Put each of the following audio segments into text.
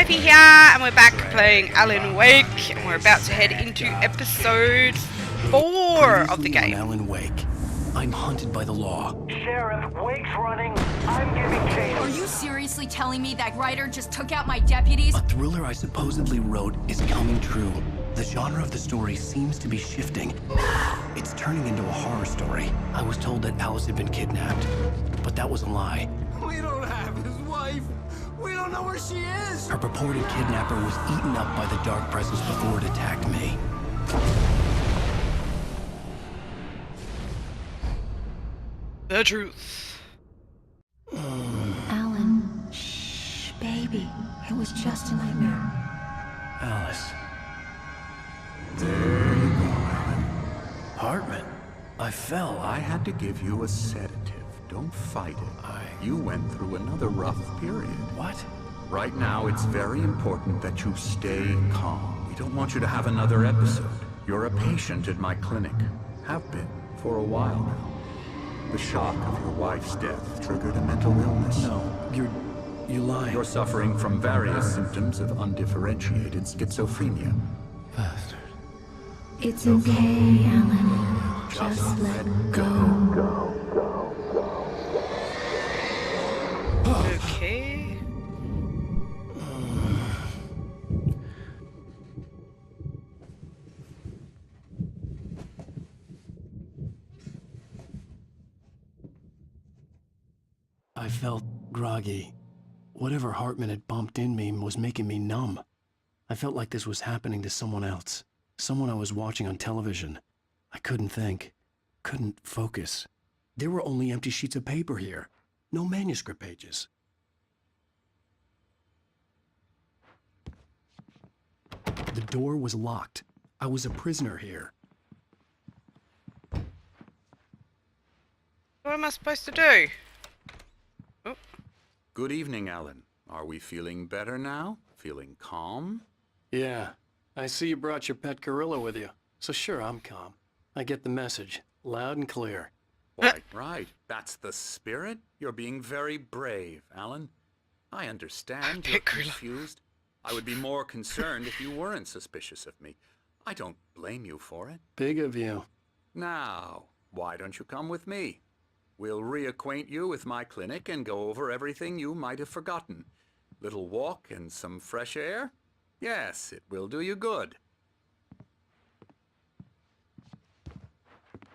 PinkSmurfy here, and we're back playing Alan Wake, and we're about to head into episode 4 of the game. Alan Wake. I'm hunted by the law. Sheriff, Wake's running. I'm giving chase. Are you seriously telling me that writer just took out my deputies? A thriller I supposedly wrote is coming true. The genre of the story seems to be shifting. It's turning into a horror story. I was told that Alice had been kidnapped, but that was a lie. We don't have his wife. We don't know where she is. Her purported kidnapper was eaten up by the dark presence before it attacked me. The truth. Alan, shh, baby. It was just a nightmare. Alice. There you go, Alan. Hartman. I fell. I had to give you a sedative. Don't fight it. You went through another rough period. What? Right now, it's very important that you stay calm. We don't want you to have another episode. You're a patient at my clinic. Have been for a while now. The shock of your wife's death triggered a mental illness. No, you lied. You're suffering from various symptoms of undifferentiated schizophrenia. Bastard. It's okay, Alan. Just let go. Okay. I felt groggy. Whatever Hartman had bumped in me was making me numb. I felt like this was happening to someone else. Someone I was watching on television. I couldn't think. Couldn't focus. There were only empty sheets of paper here. No manuscript pages. The door was locked. I was a prisoner here. What am I supposed to do? Oh. Good evening, Alan. Are we feeling better now? Feeling calm? Yeah. I see you brought your pet gorilla with you. So sure, I'm calm. I get the message. Loud and clear. Right. That's the spirit. You're being very brave, Alan. I understand you're confused. I would be more concerned if you weren't suspicious of me. I don't blame you for it. Big of you. Now, why don't you come with me? We'll reacquaint you with my clinic and go over everything you might have forgotten. Little walk and some fresh air? Yes, it will do you good.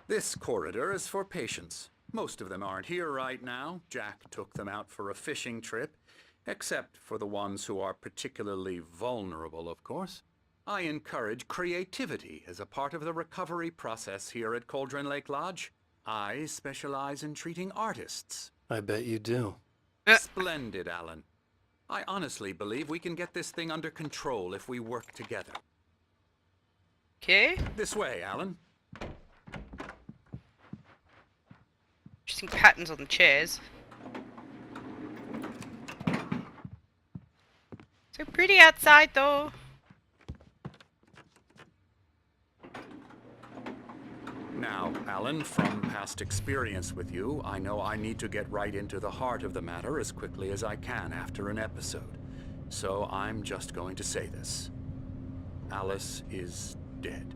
This corridor is for patients. Most of them aren't here right now. Jack took them out for a fishing trip, except for the ones who are particularly vulnerable, of course. I encourage creativity as a part of the recovery process here at Cauldron Lake Lodge. I specialize in treating artists. I bet you do. Splendid, Alan. I honestly believe we can get this thing under control if we work together. Okay. This way, Alan. Interesting patterns on the chairs. So pretty outside, though. Now, Alan, from past experience with you, I know I need to get right into the heart of the matter as quickly as I can after an episode. So I'm just going to say this. Alice is dead.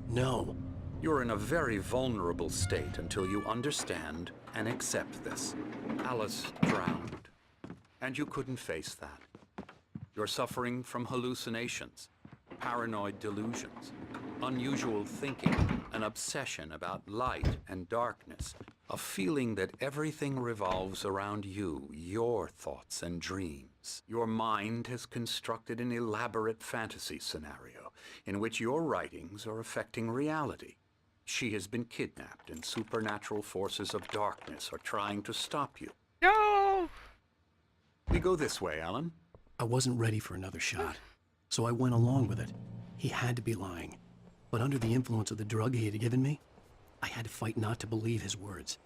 No. You're in a very vulnerable state until you understand and accept this. Alice drowned, and you couldn't face that. You're suffering from hallucinations, paranoid delusions, unusual thinking, an obsession about light and darkness, a feeling that everything revolves around you, your thoughts and dreams. Your mind has constructed an elaborate fantasy scenario in which your writings are affecting reality. She has been kidnapped, and supernatural forces of darkness are trying to stop you. No! We go this way, Alan. I wasn't ready for another shot, so I went along with it. He had to be lying. But under the influence of the drug he had given me, I had to fight not to believe his words.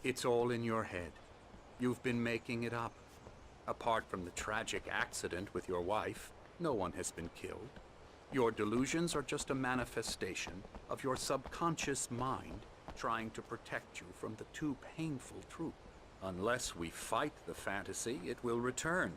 It's all in your head. You've been making it up. Apart from the tragic accident with your wife, no one has been killed. Your delusions are just a manifestation of your subconscious mind trying to protect you from the too painful truth. Unless we fight the fantasy, it will return.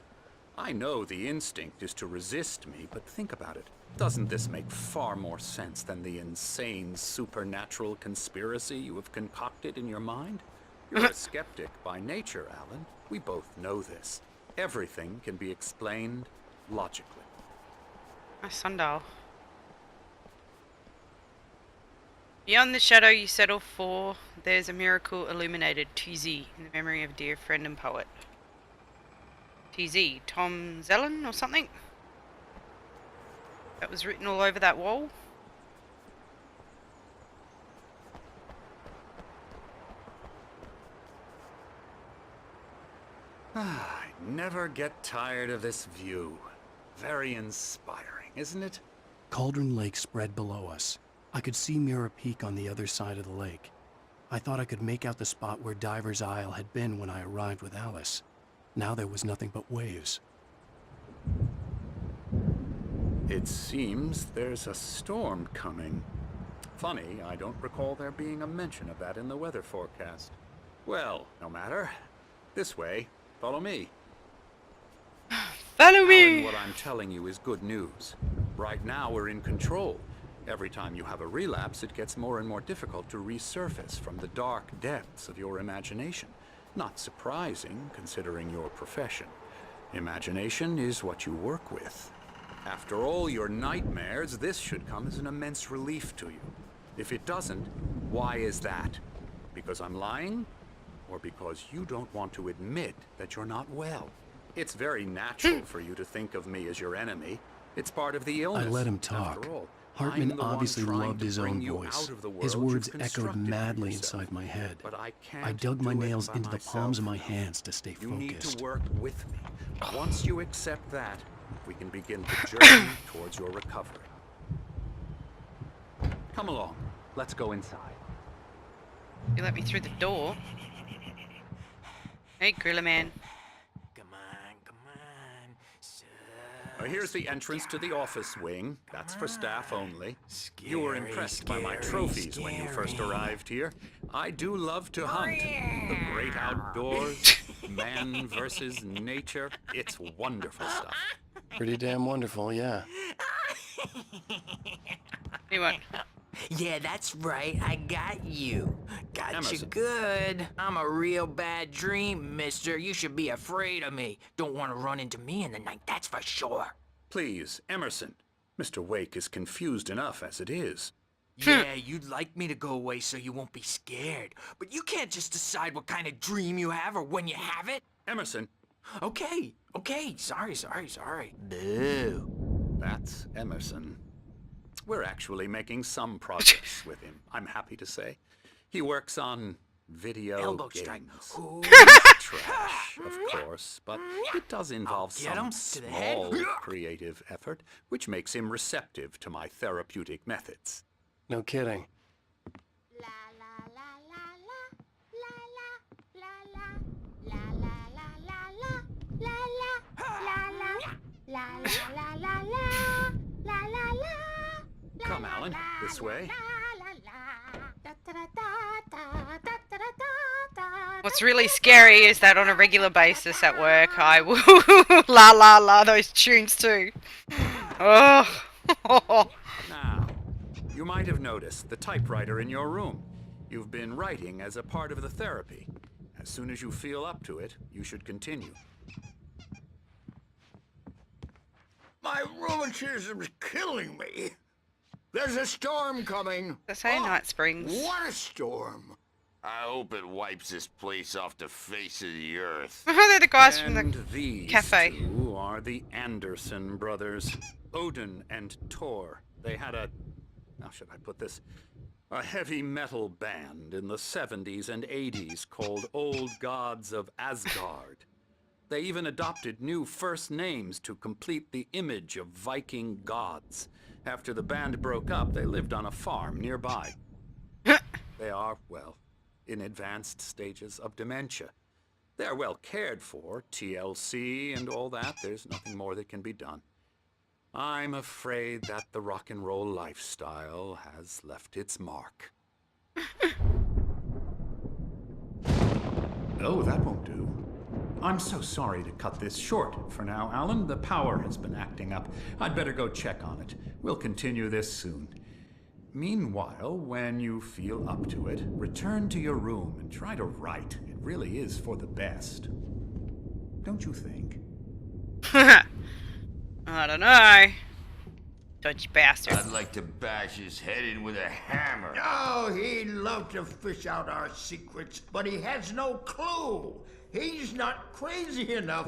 I know the instinct is to resist me, but think about it. Doesn't this make far more sense than the insane supernatural conspiracy you have concocted in your mind? You're a skeptic by nature, Alan. We both know this. Everything can be explained logically. My sundial. Beyond the shadow you settle for, there's a miracle illuminated. TZ, in the memory of dear friend and poet. TZ, Tom Zellen or something? That was written all over that wall. I never get tired of this view. Very inspiring, isn't it? Cauldron Lake spread below us. I could see Mirror Peak on the other side of the lake. I thought I could make out the spot where Diver's Isle had been when I arrived with Alice. Now there was nothing but waves. It seems there's a storm coming. Funny, I don't recall there being a mention of that in the weather forecast. Well, no matter. This way. Follow me. Follow Alan, me! what I'm telling you is good news. Right now we're in control. Every time you have a relapse, it gets more and more difficult to resurface from the dark depths of your imagination. Not surprising, considering your profession. Imagination is what you work with. After all your nightmares, this should come as an immense relief to you. If it doesn't, why is that? Because I'm lying? Or because you don't want to admit that you're not well? It's very natural for you to think of me as your enemy. It's part of the illness. I let him talk. After all, Hartman I'm the one obviously trying loved to his bring own you voice. out of the His world words you've echoed constructed for madly yourself. inside my head. But I can't I dug my do it nails by into the palms of my myself. hands to stay You need to focused. work with me. Once you accept that, we can begin the journey towards your recovery. Come along. Let's go inside. You let me through the door. Hey, Gorilla Man. Come on, come on. Here's the entrance to the office wing. That's for staff only. You were impressed by my trophies when you first arrived here. I do love to hunt. The great outdoors, man versus nature. It's wonderful stuff. Pretty damn wonderful, yeah. You want? Yeah, that's right. I got you. Got you Emerson. good. I'm a real bad dream, mister. You should be afraid of me. Don't want to run into me in the night, that's for sure. Please, Emerson. Mr. Wake is confused enough as it is. Yeah, you'd like me to go away so you won't be scared. But you can't just decide what kind of dream you have or when you have it. Emerson, Okay. Sorry. Boo. that's Emerson. We're actually making some progress with him, I'm happy to say. He works on video Elbow games. strike. Ooh. Trash, of course, but it does involve Get some him to the head. small creative effort, which makes him receptive to my therapeutic methods. No kidding. Come, Alan, this way. What's really scary is that on a regular basis at work, I will la la la those tunes too. Oh. Now, you might have noticed the typewriter in your room. You've been writing as a part of the therapy. As soon as you feel up to it, you should continue. My rheumatism's killing me. There's a storm coming. Let's say Night Springs. What a storm. I hope it wipes this place off the face of the earth. They're the guys from And the these cafe. two are the Anderson brothers, Odin and Thor. They had a, how should I put this, a heavy metal band in the 70s and 80s called Old Gods of Asgard. They even adopted new first names to complete the image of Viking gods. After the band broke up, they lived on a farm nearby. They are, well, in advanced stages of dementia. They're well cared for, TLC and all that. There's nothing more that can be done. I'm afraid that the rock and roll lifestyle has left its mark. Oh, that won't do. I'm so sorry to cut this short for now, Alan. The power has been acting up. I'd better go check on it. We'll continue this soon. Meanwhile, when you feel up to it, return to your room and try to write. It really is for the best. Don't you think? I don't know. Dodgy bastard. I'd like to bash his head in with a hammer. Oh, he'd love to fish out our secrets, but he has no clue. He's not crazy enough.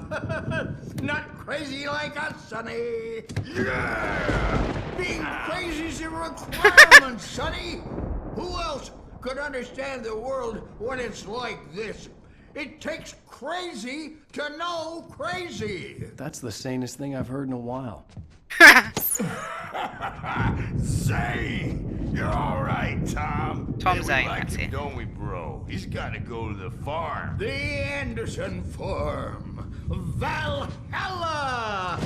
Not crazy like us, Sonny. Yeah! Being crazy's a requirement, Sonny. Who else could understand the world when it's like this? It takes crazy to know crazy. That's the sanest thing I've heard in a while. Zane! You're alright, Tom. Tom Hey, we Zane, like that's him, it. don't we, bro? He's gotta go to the farm. The Anderson Farm. Valhalla!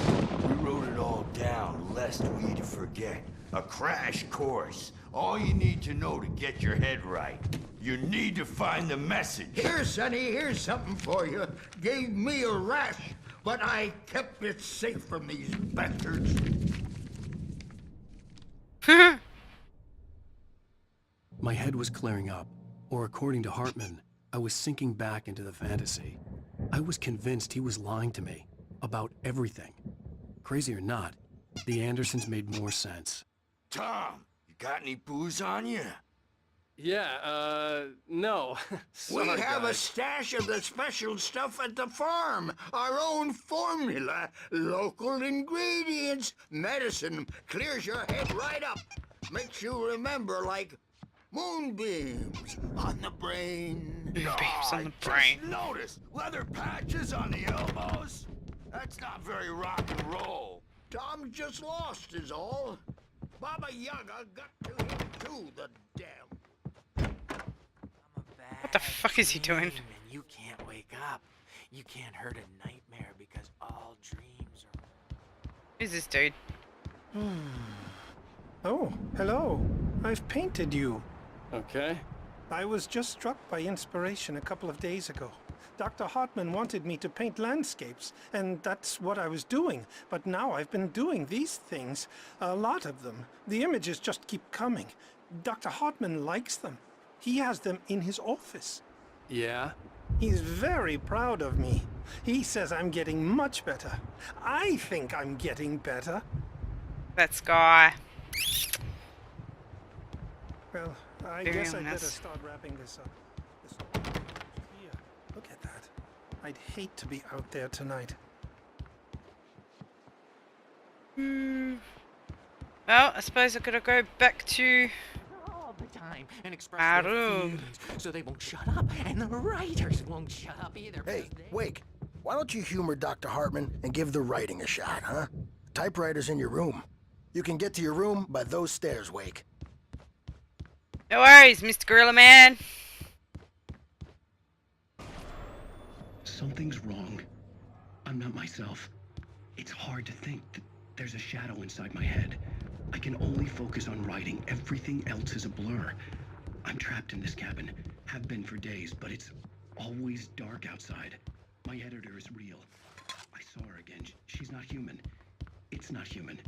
We wrote it all down, lest we to forget. A crash course. All you need to know to get your head right. You need to find the message. Here, Sonny, here's something for you. Gave me a rash, but I kept it safe from these bastards. My head was clearing up, or according to Hartman, I was sinking back into the fantasy. I was convinced he was lying to me about everything. Crazy or not, the Andersons made more sense. Tom, you got any booze on you? Yeah, no. We Sorry, have a guys. stash of the special stuff at the farm. Our own formula. Local ingredients. Medicine clears your head right up. Makes you remember like moonbeams on the brain. Moonbeams on the I brain. just noticed leather patches on the elbows. That's not very rock and roll. Tom just lost is all. Baba Yaga got to him too, the damn. What the fuck is he doing? And you can't wake up. You can't hurt a nightmare because all dreams are... Who's this dude? Oh, hello. I've painted you. Okay. I was just struck by inspiration a couple of days ago. Dr. Hartman wanted me to paint landscapes, and that's what I was doing. But now I've been doing these things, a lot of them. The images just keep coming. Dr. Hartman likes them. He has them in his office. Yeah? He's very proud of me. He says I'm getting much better. I think I'm getting better. That guy. Well, I Very guess I'd better nice. start wrapping this up. Here, look at that. I'd hate to be out there tonight. Well, I suppose I gotta go back to all the time and express our their room. feelings so they won't shut up and the writers won't shut up either. Hey, because they- Wake, why don't you humor Dr. Hartman and give the writing a shot, huh? Typewriter's in your room. You can get to your room by those stairs, Wake. No worries, Mr. Gorilla Man. Something's wrong. I'm not myself. It's hard to think that there's a shadow inside my head. I can only focus on writing. Everything else is a blur. I'm trapped in this cabin. Have been for days, but it's always dark outside. My editor is real. I saw her again. She's not human. It's not human.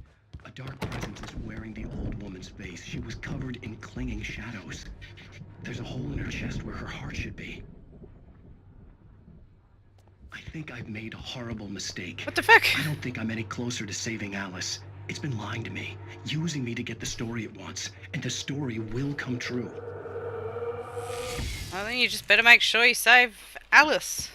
A dark presence is wearing the old woman's face. She was covered in clinging shadows. There's a hole in her chest where her heart should be. I think I've made a horrible mistake. What the fuck? I don't think I'm any closer to saving Alice. It's been lying to me, using me to get the story it wants, and the story will come true. Well, then you just better make sure you save Alice.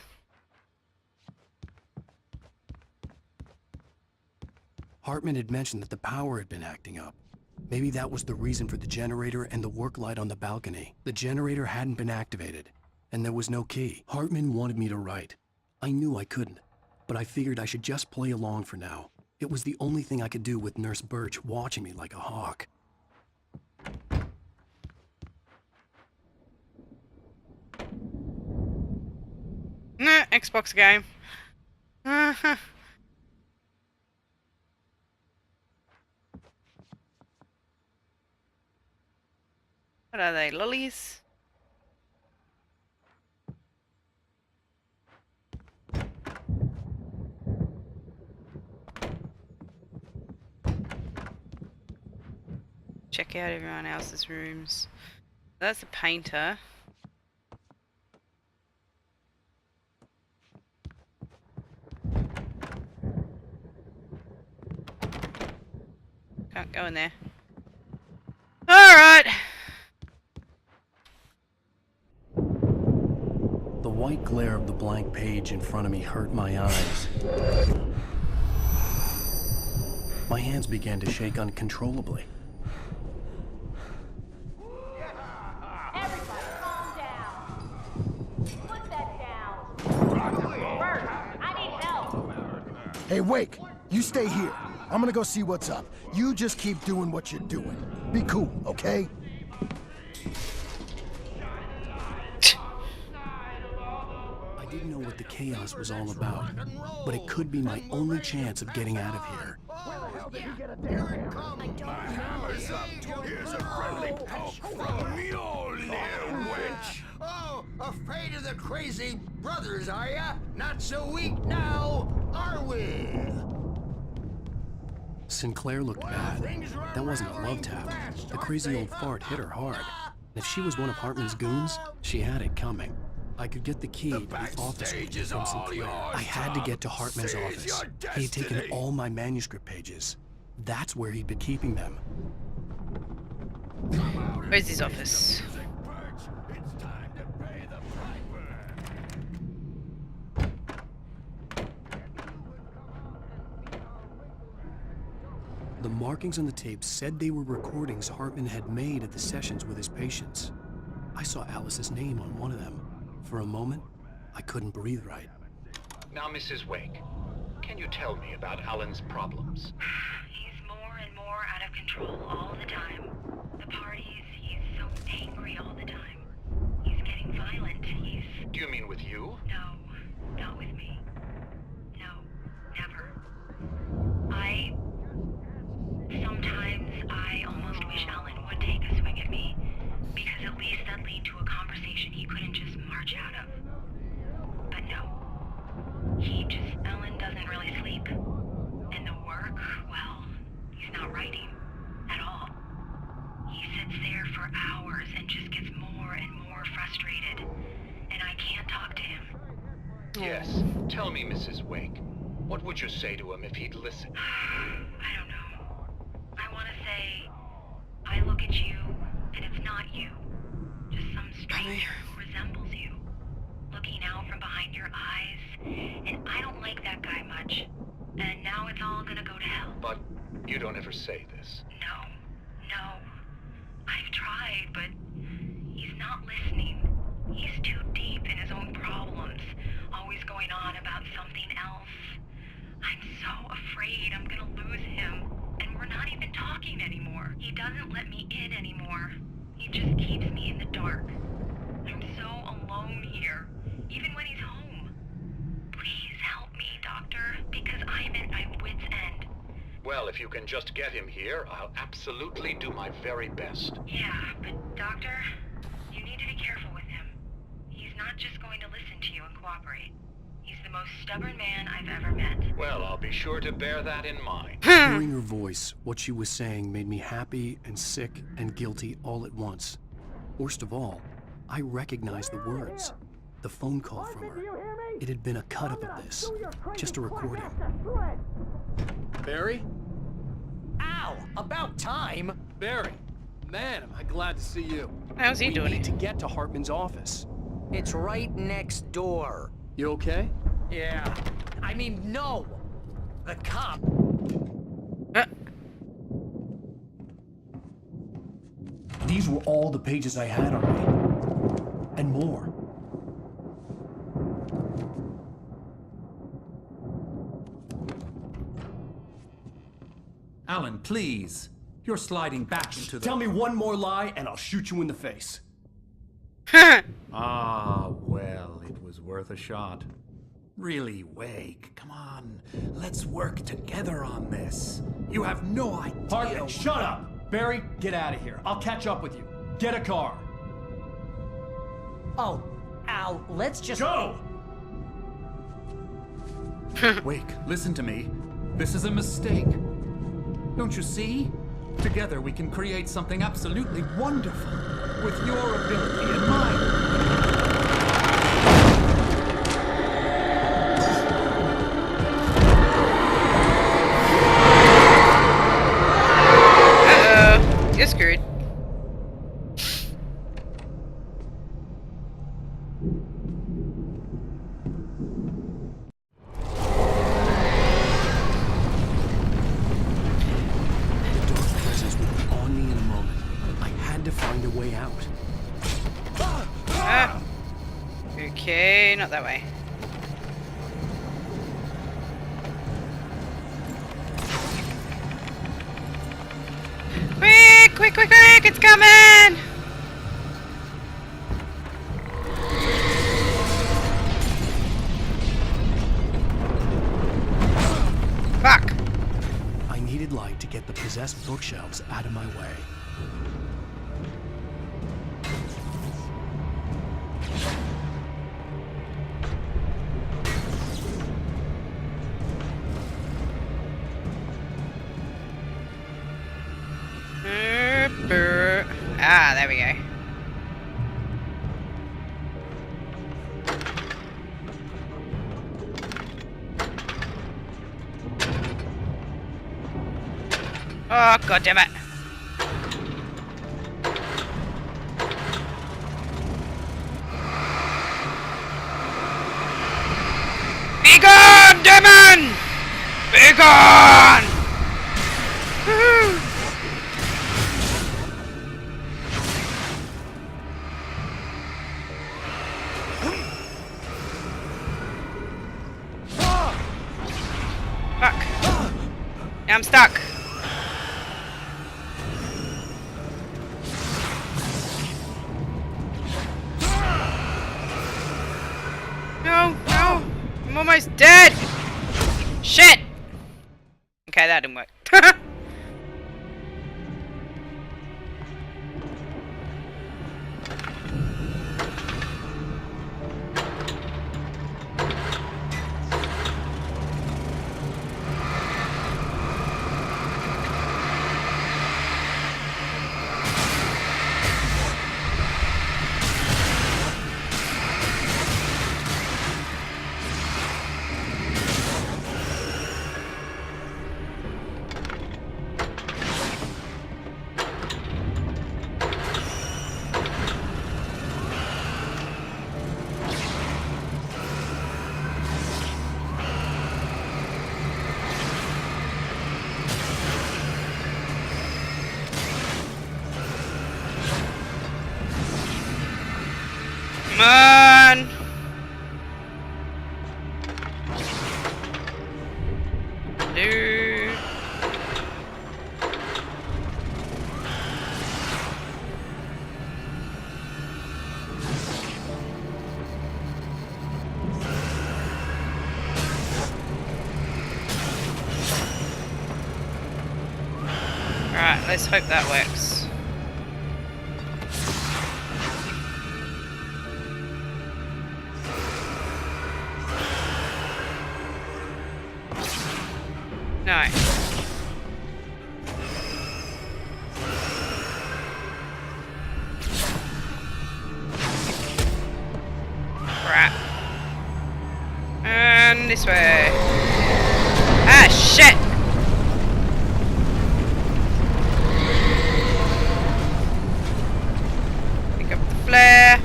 Hartman had mentioned that the power had been acting up. Maybe that was the reason for the generator and the work light on the balcony. The generator hadn't been activated, and there was no key. Hartman wanted me to write. I knew I couldn't, but I figured I should just play along for now. It was the only thing I could do with Nurse Birch watching me like a hawk. Nah, Xbox game. Uh-huh. What are they, lollies? Check out everyone else's rooms. That's a painter. Can't go in there. Alright! The white glare of the blank page in front of me hurt my eyes. My hands began to shake uncontrollably. Everybody calm down. Put that down. Bert, I need help. Hey, Wake, you stay here. I'm gonna go see what's up. You just keep doing what you're doing. Be cool, okay? I didn't know what the chaos was all about, but it could be my only chance of getting out of here. Here it comes. My hammer's up. Here's a friendly poke from Mjolnir, wench. Oh, afraid of the crazy brothers, are ya? Not so weak now, are we? Sinclair looked bad. That wasn't a love tap. The crazy old fart hit her hard. And if she was one of Hartman's goons, she had it coming. I could get the key to the office from Sinclair. I had to get to Hartman's office. He had taken all my manuscript pages. That's where he'd been keeping them. Where's his office? The markings on the tape said they were recordings Hartman had made at the sessions with his patients. I saw Alice's name on one of them. For a moment, I couldn't breathe right. Now, Mrs. Wake, can you tell me about Alan's problems? He's more and more out of control all the time. The parties, he's so angry all the time. He's getting violent. Do you mean with you? No, not with me. No, never. Sometimes I almost wish Alan would take a swing at me, because at least that'd lead to a conversation he couldn't just march out of. But no. Alan doesn't really sleep. And the work, well, he's not writing at all. He sits there for hours and just gets more and more frustrated. And I can't talk to him. Yes. Tell me, Mrs. Wake, what would you say to him if he'd listen? I don't know. I want to say, I look at you, and it's not you. Just some stranger who resembles you. Looking out from behind your eyes. And I don't like that guy much. And now it's all gonna go to hell. But you don't ever say this. No. I've tried, but he's not listening. He's too deep in his own problems. Always going on about something else. I'm so afraid I'm gonna lose him. And we're not even talking anymore. He doesn't let me in anymore. He just keeps me in the dark. I'm so alone here, even when he's home. Please help me, Doctor, because I'm at my wit's end. Well, if you can just get him here, I'll absolutely do my very best. Yeah, but Doctor, you need to be careful with him. He's not just going to listen to you and cooperate. He's the most stubborn man I've ever met. Well, I'll be sure to bear that in mind. Hearing her voice, what she was saying made me happy and sick and guilty all at once. Worst of all, I recognized the words. The phone call from her. It had been a cut-up of this. Just a recording. Barry? Ow! About time! Barry! Man, am I glad to see you. How's he doing? We need to get to Hartman's office. It's right next door. You okay? Yeah. I mean, no! The cop. These were all the pages I had on me. And more. Alan, please. You're sliding back into the... Tell me one more lie and I'll shoot you in the face. Ah, well, it was worth a shot. Really, Wake, come on. Let's work together on this. You have no idea... Hartman, shut up! Barry, get out of here. I'll catch up with you. Get a car. Oh, Al, let's just... Go! Wake, listen to me. This is a mistake. Don't you see? Together we can create something absolutely wonderful, with your ability and mine. You're screwed. The dark presence would be on me in a moment. I had to find a way out. Ah. Okay, not that way. Quick, quick, quick, quick, it's coming! Fuck! I needed light to get the possessed bookshelves out of my way. Ah, there we go. Oh, god damn it. Be gone, demon! Be gone! Woohoo! Fuck. Now I'm stuck. No, no. I'm almost dead. Shit. Okay, that didn't work. Come on! Dude. Alright, let's hope that works. No. Right. And this way. Ah, shit! Pick up the flare.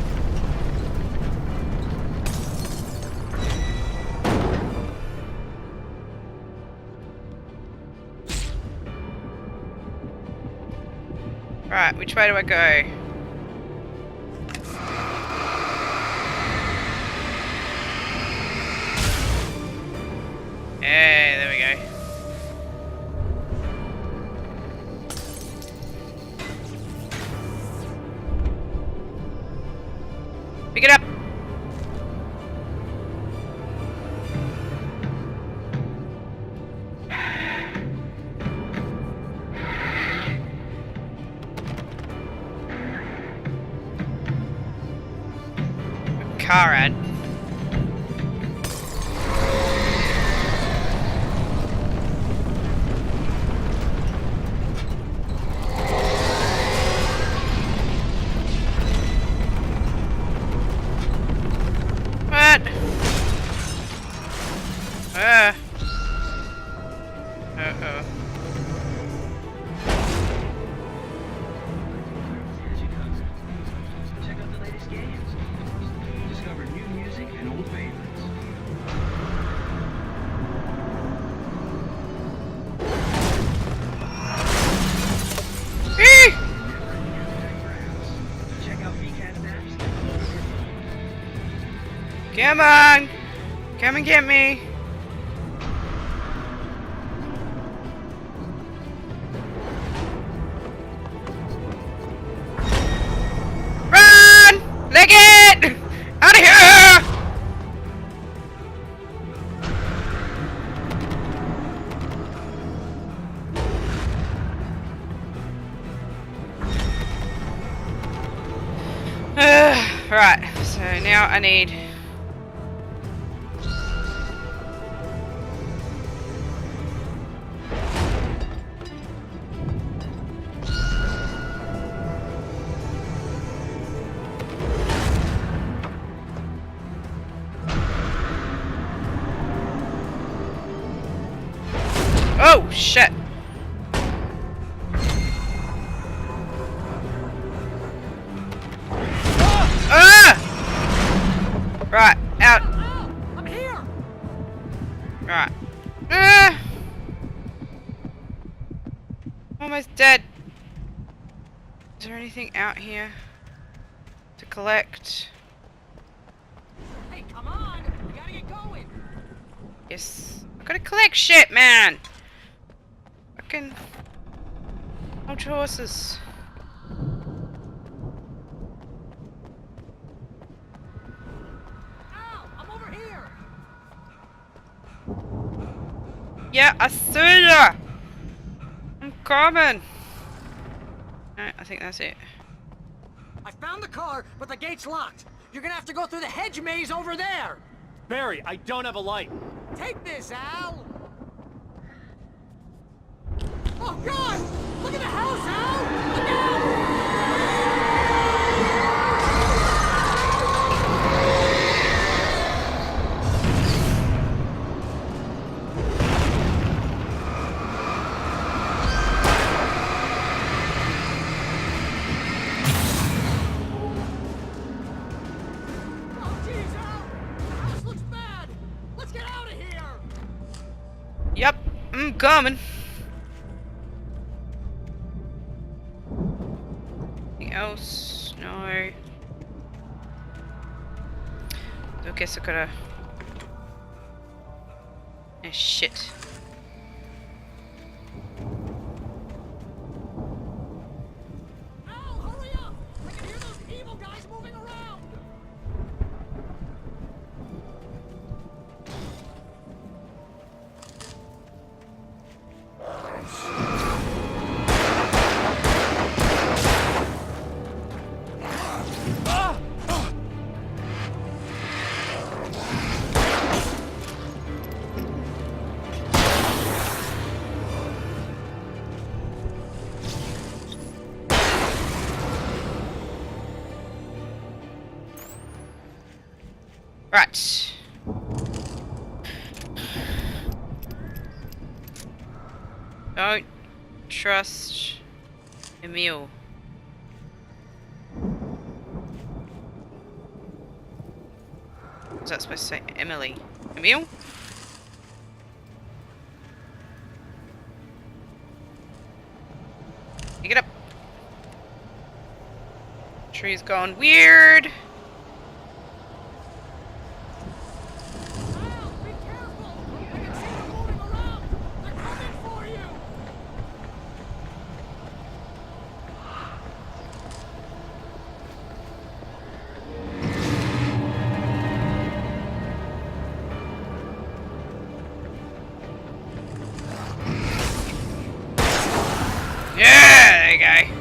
Right, which way do I go? Yeah, there we go. Pick it up! Car ad. Come on! Come and get me! Run! Leg it! Out of here! Right, so now I need... Oh, shit! Right, out. I'm here. Right. Almost dead. Is there anything out here to collect? Hey, come on. We gotta get going. Yes. I gotta collect shit, man. Fucking old horses. I'm over here. Yeah, I see ya. I'm coming. Alright, I think that's it. I found the car, but the gate's locked. You're gonna have to go through the hedge maze over there. Barry, I don't have a light. Take this, Al. Oh, God! Look at the house, Al! Look out! Yep, I'm coming. Anything else? No. I guess I gotta... shit. Al, hurry up! I can hear those evil guys moving around! Right. Don't trust Emil. What's that supposed to say? Emily. Emil? Pick it up. Tree's gone weird. Yeah, there you go.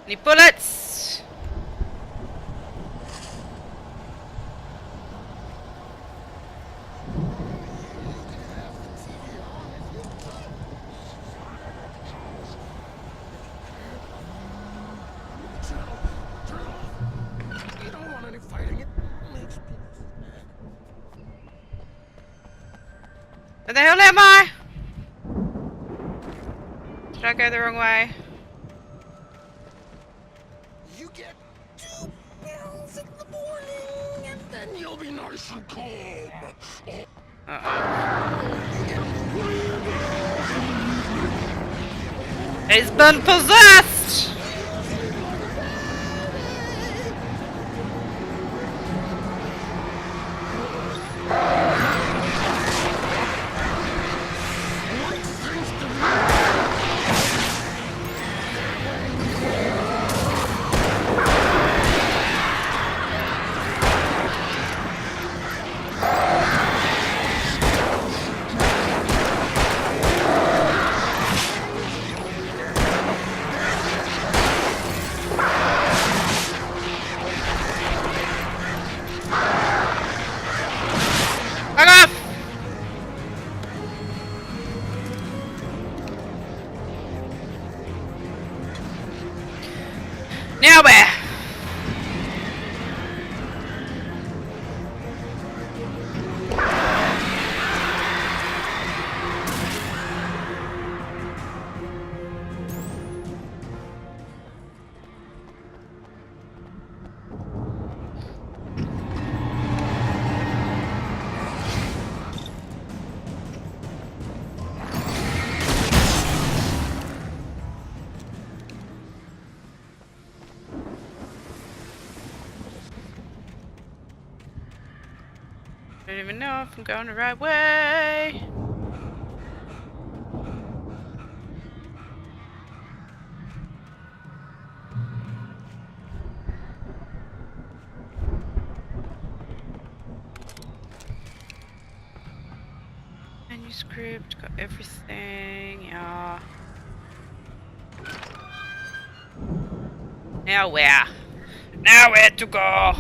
Any bullets? Where the hell am I? Did I go the wrong way? You get 2 pills in the morning, and then you'll be nice and calm. He's been possessed! Now where? I don't even know if I'm going the right way. Manuscript, got everything, yeah. Now where? Now where to go?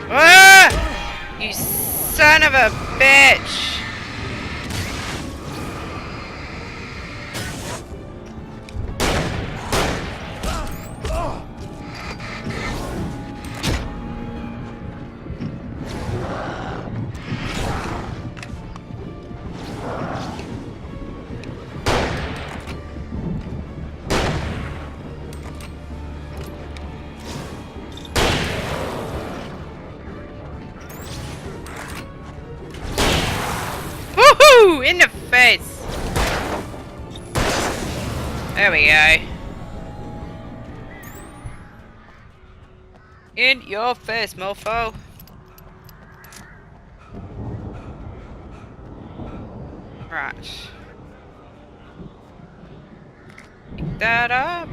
Ah! You son of a bitch! Woohoo! In the face! There we go. In your face, mofo. Right. Pick that up.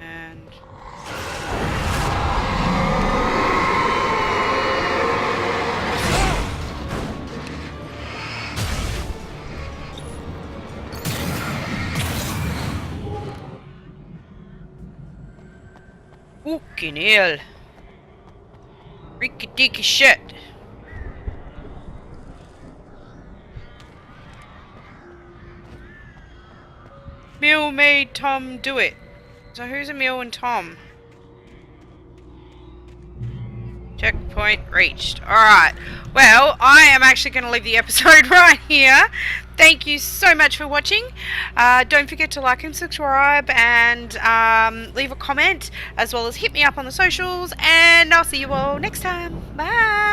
And... fucking hell. Freaky deaky shit. Mill made Tom do it. So who's Emil and Tom? Checkpoint reached. Alright. Well, I am actually going to leave the episode right here. Thank you so much for watching. Don't forget to like and subscribe and leave a comment, as well as hit me up on the socials. And I'll see you all next time. Bye.